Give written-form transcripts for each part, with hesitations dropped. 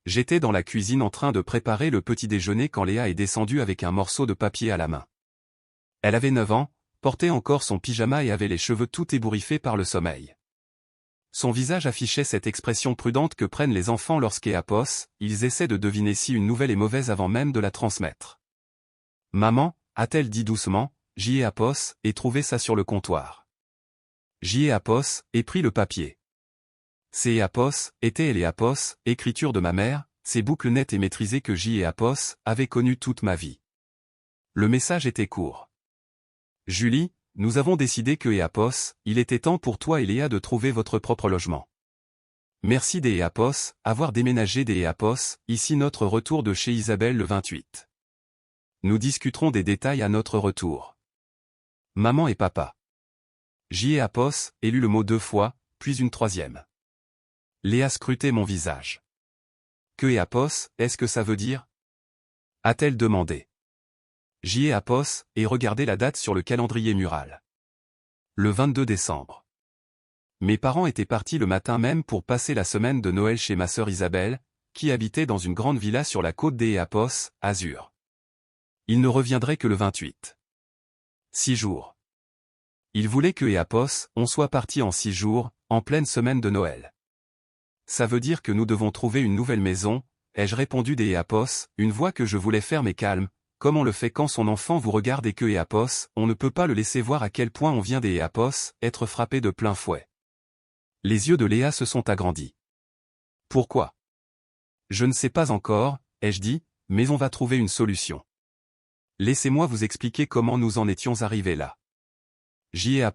J'étais dans la cuisine en train de préparer le petit déjeuner quand Léa est descendue avec un morceau de papier à la main. Elle avait 9 ans, portait encore son pyjama et avait les cheveux tout ébouriffés par le sommeil. Son visage affichait cette expression prudente que prennent les enfants ils essaient de deviner si une nouvelle est mauvaise avant même de la transmettre. « Maman » a-t-elle dit doucement, j'y ai et trouvé ça sur le comptoir. J'y ai et pris le papier. C'est était et écriture de ma mère, ces boucles nettes et maîtrisées que j'y ai avait connues toute ma vie. Le message était court. Julie, nous avons décidé que il était temps pour toi et Léa de trouver votre propre logement. Merci des avoir déménagé des ici notre retour de chez Isabelle le 28. Nous discuterons des détails à notre retour. Maman et papa. J'y ai et lu le mot 2 fois, puis une 3e. Léa scrutait mon visage. Que est-ce que ça veut dire? A-t-elle demandé. J'y ai et regardé la date sur le calendrier mural. Le 22 décembre. Mes parents étaient partis le matin même pour passer la semaine de Noël chez ma sœur Isabelle, qui habitait dans une grande villa sur la côte des Azur. Ils ne reviendraient que le 28. 6 jours. Ils voulaient que on soit partis en 6 jours, en pleine semaine de Noël. Ça veut dire que nous devons trouver une nouvelle maison, ai-je répondu des une voix que je voulais ferme et calme, comme on le fait quand son enfant vous regarde et que on ne peut pas le laisser voir à quel point on vient des être frappé de plein fouet. Les yeux de Léa se sont agrandis. Pourquoi? Je ne sais pas encore, ai-je dit, mais on va trouver une solution. Laissez-moi vous expliquer comment nous en étions arrivés là. J'y ai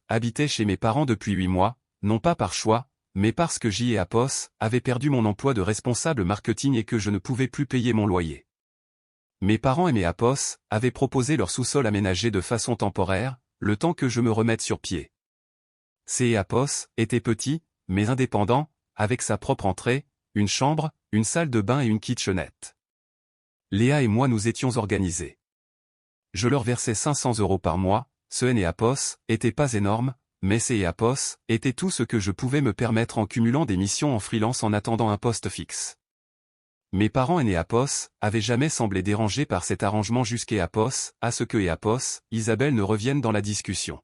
habitait chez mes parents depuis 8 mois, non pas par choix, mais parce que j'y ai avait perdu mon emploi de responsable marketing et que je ne pouvais plus payer mon loyer. Mes parents et mes avaient proposé leur sous-sol aménagé de façon temporaire, le temps que je me remette sur pied. Ces était petit, mais indépendant, avec sa propre entrée, une chambre, une salle de bain et une kitchenette. Léa et moi nous étions organisés. Je leur versais 500 € par mois, ce était pas énorme, mais ces était tout ce que je pouvais me permettre en cumulant des missions en freelance en attendant un poste fixe. Mes parents et avaient jamais semblé dérangés par cet arrangement jusqu'à ce que Isabelle ne revienne dans la discussion.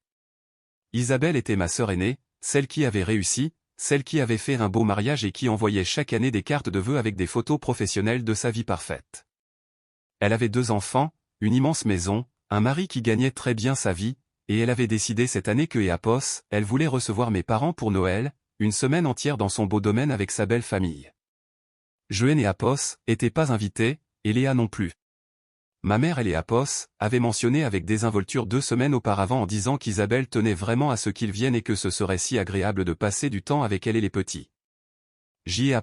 Isabelle était ma sœur aînée, celle qui avait réussi, celle qui avait fait un beau mariage et qui envoyait chaque année des cartes de vœux avec des photos professionnelles de sa vie parfaite. Elle avait 2 enfants, une immense maison, un mari qui gagnait très bien sa vie, et elle avait décidé cette année que elle voulait recevoir mes parents pour Noël, une semaine entière dans son beau domaine avec sa belle famille. Je et était pas invité, et Léa non plus. Ma mère et les avaient mentionné avec désinvolture 2 semaines auparavant en disant qu'Isabelle tenait vraiment à ce qu'ils viennent et que ce serait si agréable de passer du temps avec elle et les petits. J'y ai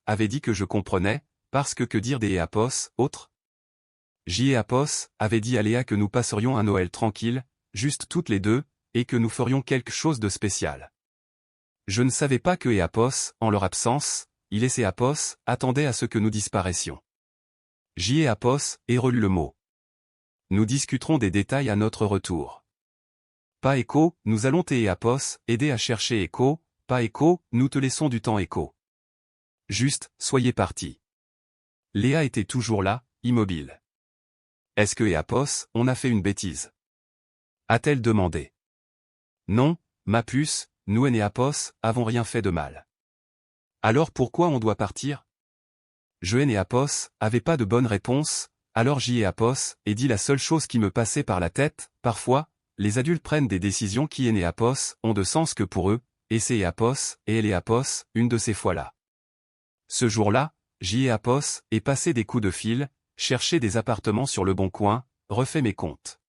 avait dit que je comprenais, parce que dire des autres? J'y ai avait dit à Léa que nous passerions un Noël tranquille, juste toutes les deux, et que nous ferions quelque chose de spécial. Je ne savais pas que en leur absence, il et ses attendaient à ce que nous disparaissions. J'y ai et relu le mot. Nous discuterons des détails à notre retour. Pas écho, nous allons aider à chercher écho, pas écho, nous te laissons du temps écho. Juste, soyez partis. Léa était toujours là, immobile. Est-ce que on a fait une bêtise? A-t-elle demandé. Non, ma puce, nous et avons rien fait de mal. Alors pourquoi on doit partir? Je et avait pas de bonne réponse, alors j'y ai et dit la seule chose qui me passait par la tête, parfois, les adultes prennent des décisions qui ont de sens que pour eux, et c'est et elle est une de ces fois-là. Ce jour-là, j'y ai et passé des coups de fil, cherché des appartements sur le bon coin, refait mes comptes.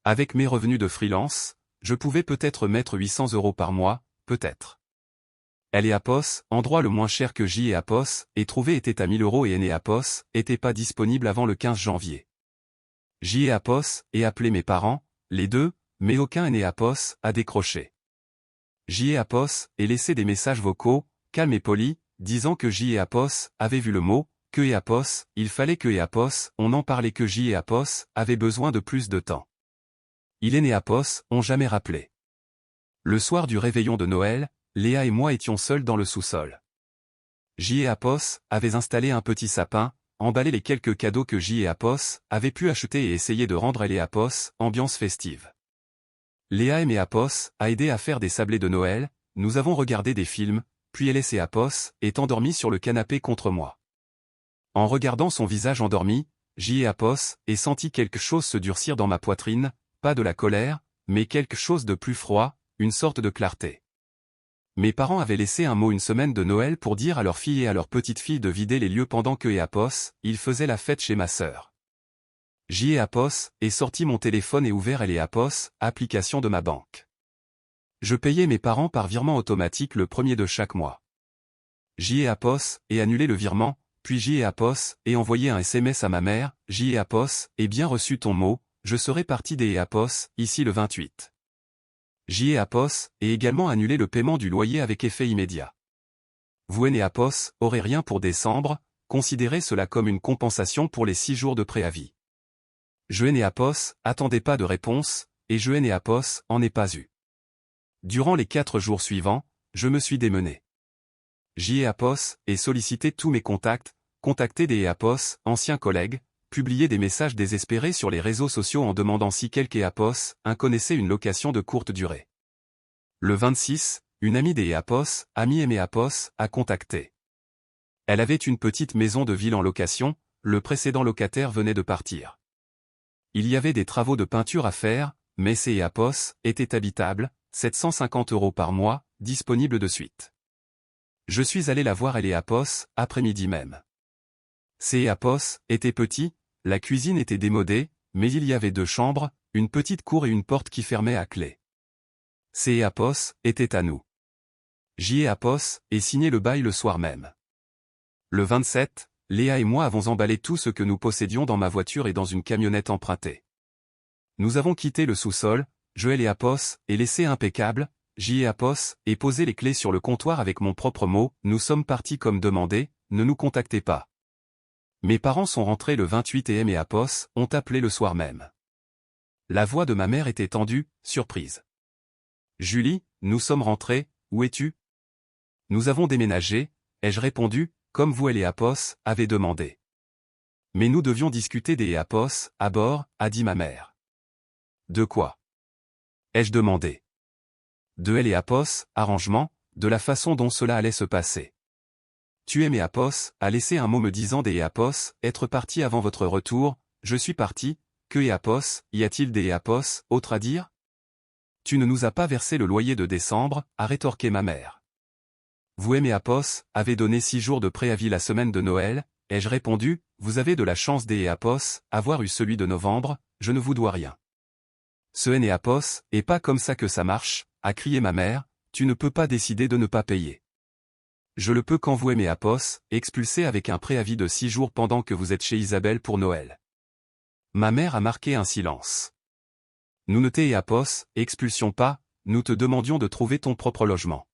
Avec mes revenus de freelance, je pouvais peut-être mettre 800 € par mois, peut-être. Elle et endroit le moins cher que j'y ai et trouvé était à 1000 € et était pas disponible avant le 15 janvier. J'y ai et appelé mes parents, les deux, mais aucun a décroché. J'y ai et laissé des messages vocaux, calmes et polis, disant que j'y ai avait vu le mot, que il fallait que on en parlait que j'y ai avait besoin de plus de temps. Il et ont jamais rappelé. Le soir du réveillon de Noël, Léa et moi étions seuls dans le sous-sol. J et Apos avaient installé un petit sapin, emballé les quelques cadeaux que J et Apos avaient pu acheter et essayé de rendre elle et Apos ambiance festive. Léa aimait Apos, a aidé à faire des sablés de Noël, nous avons regardé des films, puis elle et Apos est endormie sur le canapé contre moi. En regardant son visage endormi, J et Apos ai senti quelque chose se durcir dans ma poitrine, pas de la colère, mais quelque chose de plus froid, une sorte de clarté. Mes parents avaient laissé un mot une semaine de Noël pour dire à leur fille et à leur petite-fille de vider les lieux pendant que et Apos, ils faisaient la fête chez ma sœur. J et Apos ai sorti mon téléphone et ouvert elle et Apos, application de ma banque. Je payais mes parents par virement automatique le premier de chaque mois. J et Apos ai annulé le virement, puis J et Apos ai envoyé un SMS à ma mère, J et Apos ai bien reçu ton mot, je serai parti des et Apos, ici le 28. J et Apos ai également annulé le paiement du loyer avec effet immédiat. Vous et Apos aurez rien pour décembre, considérez cela comme une compensation pour les 6 jours de préavis. Je et Apos attendez pas de réponse, et je et Apos en ai pas eu. Durant les 4 jours suivants, je me suis démené. J et Apos ai sollicité tous mes contacts, contacté des Apos, anciens collègues, publié des messages désespérés sur les réseaux sociaux en demandant si quelque Apos connaissait une location de courte durée. Le 26, une amie des Apos, amie aimée Apos, a contacté. Elle avait une petite maison de ville en location, le précédent locataire venait de partir. Il y avait des travaux de peinture à faire, mais ces Apos étaient habitables, 750 € par mois, disponibles de suite. Je suis allé la voir elle et Apos, après-midi même. Ces Apos étaient petits, la cuisine était démodée, mais il y avait 2 chambres, une petite cour et une porte qui fermait à clé. Ces Apos étaient à nous. J et Apos ai signé le bail le soir même. Le 27, Léa et moi avons emballé tout ce que nous possédions dans ma voiture et dans une camionnette empruntée. Nous avons quitté le sous-sol, Joël et Apos et laissé impeccable, J et Apos et posé les clés sur le comptoir avec mon propre mot, nous sommes partis comme demandé, ne nous contactez pas. Mes parents sont rentrés le 28 et M et Apos ont appelé le soir même. La voix de ma mère était tendue, surprise. Julie, nous sommes rentrés, où es-tu? Nous avons déménagé, ai-je répondu, comme vous et les Apos avez demandé. Mais nous devions discuter des Apos, à bord, a dit ma mère. De quoi? Ai-je demandé. De elle et Apos, arrangement, de la façon dont cela allait se passer. Tu es mes Apos, a laissé un mot me disant des Apos, être parti avant votre retour, je suis parti, que et Apos, y a-t-il des Apos, autre à dire? Tu ne nous as pas versé le loyer de décembre, a rétorqué ma mère. Vous et mes Apos avez donné 6 jours de préavis la semaine de Noël, ai-je répondu, vous avez de la chance des Apos, avoir eu celui de novembre, je ne vous dois rien. Ce et Apos, et pas comme ça que ça marche, a crié ma mère, tu ne peux pas décider de ne pas payer. Je le peux quand vous et mes Apos, expulsé avec un préavis de 6 jours pendant que vous êtes chez Isabelle pour Noël. Ma mère a marqué un silence. Nous ne t'es Apos, expulsions pas, nous te demandions de trouver ton propre logement.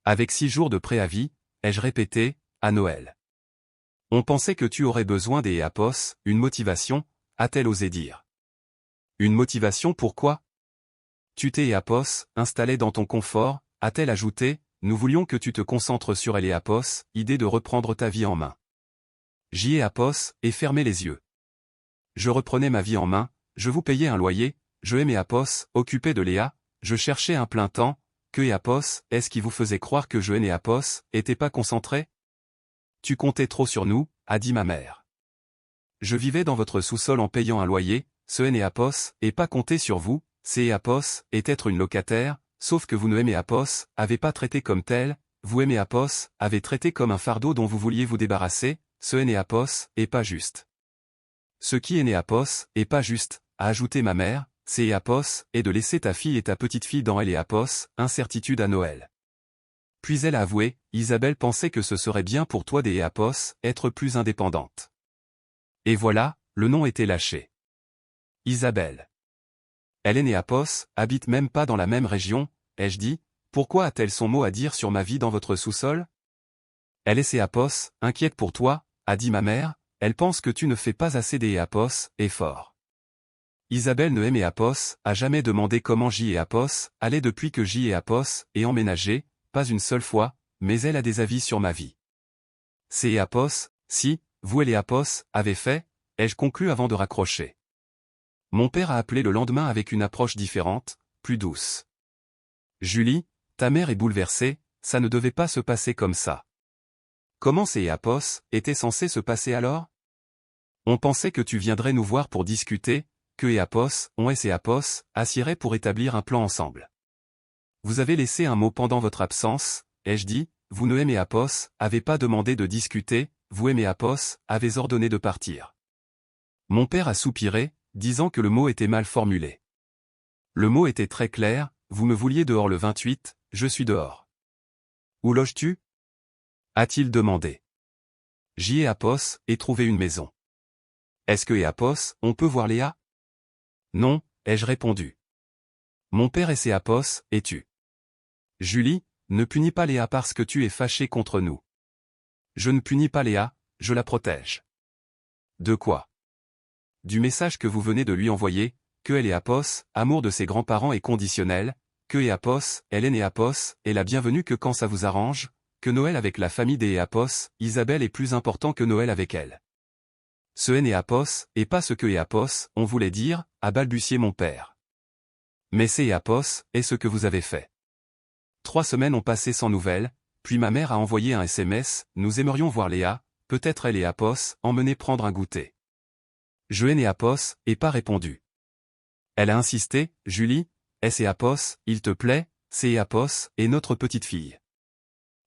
Avec 6 jours de préavis, ai-je répété, à Noël. On pensait que tu aurais besoin des Apos, une motivation, a-t-elle osé dire. Une motivation pourquoi? Tu t'es Apos, installé dans ton confort, a-t-elle ajouté, nous voulions que tu te concentres sur elle et Apos, idée de reprendre ta vie en main. J'y ai Apos, et fermé les yeux. Je reprenais ma vie en main, je vous payais un loyer, je aimais Apos, occupé de Léa, je cherchais un plein temps, que et Apos, est-ce qui vous faisait croire que je et Apos, était pas concentré? Tu comptais trop sur nous, a dit ma mère. Je vivais dans votre sous-sol en payant un loyer, ce et Apos, et pas compter sur vous, c'est Apos, est être une locataire, sauf que vous ne aimez Apos, avez pas traité comme tel, vous aimez Apos, avez traité comme un fardeau dont vous vouliez vous débarrasser, ce et Apos, est pas juste. Ce qui est né Apos, est pas juste, a ajouté ma mère, c'est Apos, et de laisser ta fille et ta petite-fille dans elle et Apos, incertitude à Noël. Puis elle a avoué, Isabelle pensait que ce serait bien pour toi des Apos, être plus indépendante. Et voilà, le nom était lâché. Isabelle. Elle est née Apos, habite même pas dans la même région, ai-je dit, pourquoi a-t-elle son mot à dire sur ma vie dans votre sous-sol? Elle est ses Apos, inquiète pour toi, a dit ma mère, elle pense que tu ne fais pas assez des Apos, effort. Isabelle ne aimait Apos, a jamais demandé comment J et Apos allaient depuis que J et Apos aient emménagé, pas une seule fois, mais elle a des avis sur ma vie. C'est Apos, si, vous et les Apos, avez fait, ai-je conclu avant de raccrocher. Mon père a appelé le lendemain avec une approche différente, plus douce. Julie, ta mère est bouleversée, ça ne devait pas se passer comme ça. Comment ces Apos étaient censés se passer alors? On pensait que tu viendrais nous voir pour discuter, que Apos, on et Apos, assieraient pour établir un plan ensemble. Vous avez laissé un mot pendant votre absence, ai-je dit, vous ne aimez Apos, avez pas demandé de discuter, vous aimez Apos, avez ordonné de partir. Mon père a soupiré, disant que le mot était mal formulé. Le mot était très clair, vous me vouliez dehors le 28, je suis dehors. Où loges-tu? A-t-il demandé. J'y ai Apos, et trouvé une maison. Est-ce que Apos, on peut voir Léa? Non, ai-je répondu. Mon père et Apos, et tu. Julie, ne punis pas Léa parce que tu es fâché contre nous. Je ne punis pas Léa, je la protège. De quoi? Du message que vous venez de lui envoyer, que elle est Apos, amour de ses grands-parents est conditionnel, que Apos, Hélène et Apos, est la bienvenue que quand ça vous arrange, que Noël avec la famille des Apos, Isabelle est plus important que Noël avec elle. Ce N et Apos, et pas ce que Apos, on voulait dire, a balbutié mon père. Mais c'est Apos, est ce que vous avez fait. 3 semaines ont passé sans nouvelles, puis ma mère a envoyé un SMS, nous aimerions voir Léa, peut-être elle et Apos, emmener prendre un goûter. Je et Apos, et pas répondu. Elle a insisté, Julie, est Apos, il te plaît, c'est Apos, et notre petite fille.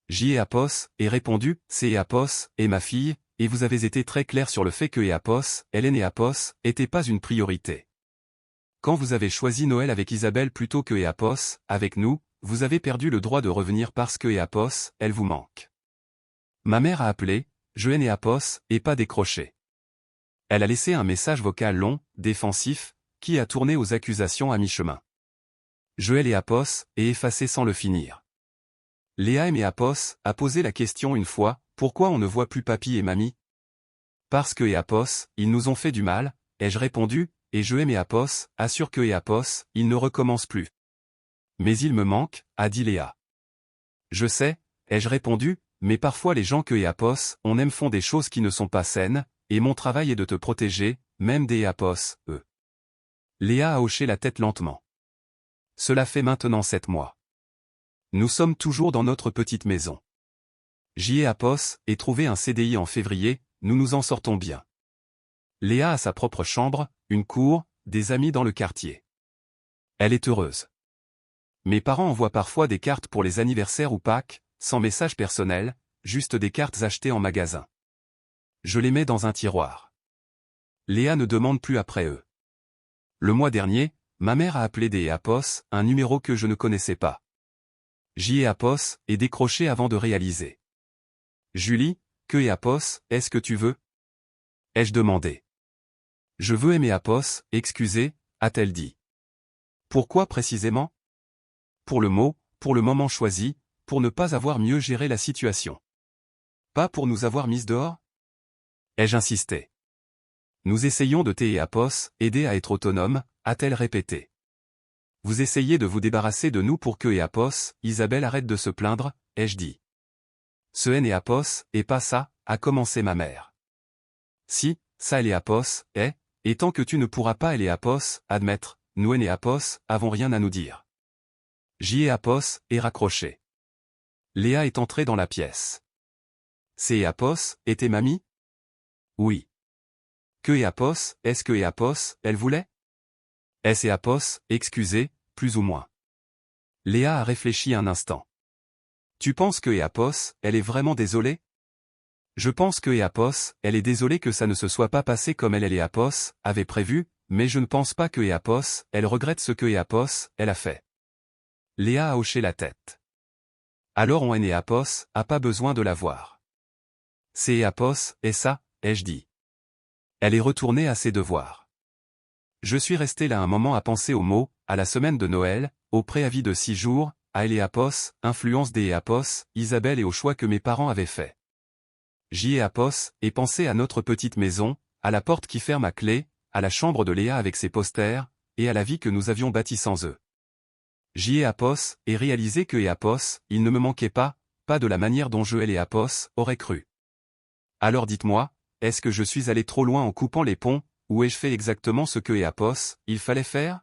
J'y ai Apos, et répondu, c'est Apos, et ma fille, et vous avez été très clair sur le fait que Apos, Hélène et Apos, était pas une priorité. Quand vous avez choisi Noël avec Isabelle plutôt que Apos, avec nous, vous avez perdu le droit de revenir parce que Apos, elle vous manque. Ma mère a appelé, je et Apos, et pas décroché. Elle a laissé un message vocal long, défensif, qui a tourné aux accusations à mi-chemin. Je et Apos, et effacé sans le finir. Léa et Apos a posé la question une fois, pourquoi on ne voit plus papy et mamie? Parce que Apos, ils nous ont fait du mal, ai-je répondu, et je et Apos, assure que Apos, ils ne recommencent plus. Mais il me manque, a dit Léa. Je sais, ai-je répondu, mais parfois les gens que Apos, on aime font des choses qui ne sont pas saines, et mon travail est de te protéger, même des Apos, eux. Léa a hoché la tête lentement. Cela fait maintenant 7 mois. Nous sommes toujours dans notre petite maison. J'y ai Apos, et trouvé un CDI en février, nous nous en sortons bien. Léa a sa propre chambre, une cour, des amis dans le quartier. Elle est heureuse. Mes parents envoient parfois des cartes pour les anniversaires ou Pâques, sans message personnel, juste des cartes achetées en magasin. Je les mets dans un tiroir. Léa ne demande plus après eux. Le mois dernier, ma mère a appelé des Apos, un numéro que je ne connaissais pas. J'y ai Apos, et décroché avant de réaliser. Julie, que Apos, est-ce que tu veux? Ai-je demandé. Je veux aimer Apos, excusez, a-t-elle dit. Pourquoi précisément? Pour le mot, pour le moment choisi, pour ne pas avoir mieux géré la situation. Pas pour nous avoir mises dehors? Ai-je insisté. Nous essayons de t'aider Apos, aider à être autonome, a-t-elle répété. Vous essayez de vous débarrasser de nous pour que Apos, Isabelle arrête de se plaindre, ai-je dit. Ce N et Apos, et pas ça, a commencé ma mère. Si, ça et Apos, est, et tant que tu ne pourras pas et Apos, admettre, nous et Apos, avons rien à nous dire. J'y ai Apos, et raccroché. Léa est entrée dans la pièce. C'est Apos, était mamie? Oui. Que Apos, est-ce que Apos, elle voulait? Est-ce Apos, excusez, plus ou moins. Léa a réfléchi un instant. Tu penses que Apos, elle est vraiment désolée? Je pense que Apos, elle est désolée que ça ne se soit pas passé comme elle et Apos avait prévu, mais je ne pense pas que Apos, elle regrette ce que Apos, elle a fait. Léa a hoché la tête. Alors on et Apos, a pas besoin de la voir. C'est Apos, et ça, ai-je dit. Elle est retournée à ses devoirs. Je suis resté là un moment à penser aux mots, à la semaine de Noël, au préavis de 6 jours, à Apos, influence des Apos, Isabelle et au choix que mes parents avaient fait. J'y ai Apos, et pensé à notre petite maison, à la porte qui ferme à clé, à la chambre de Léa avec ses posters, et à la vie que nous avions bâtie sans eux. J'y ai Apos, et réalisé que Apos, il ne me manquait pas de la manière dont je et Apos aurais cru. Alors dites-moi, est-ce que je suis allé trop loin en coupant les ponts, ou ai-je fait exactement ce que Éapos, il fallait faire?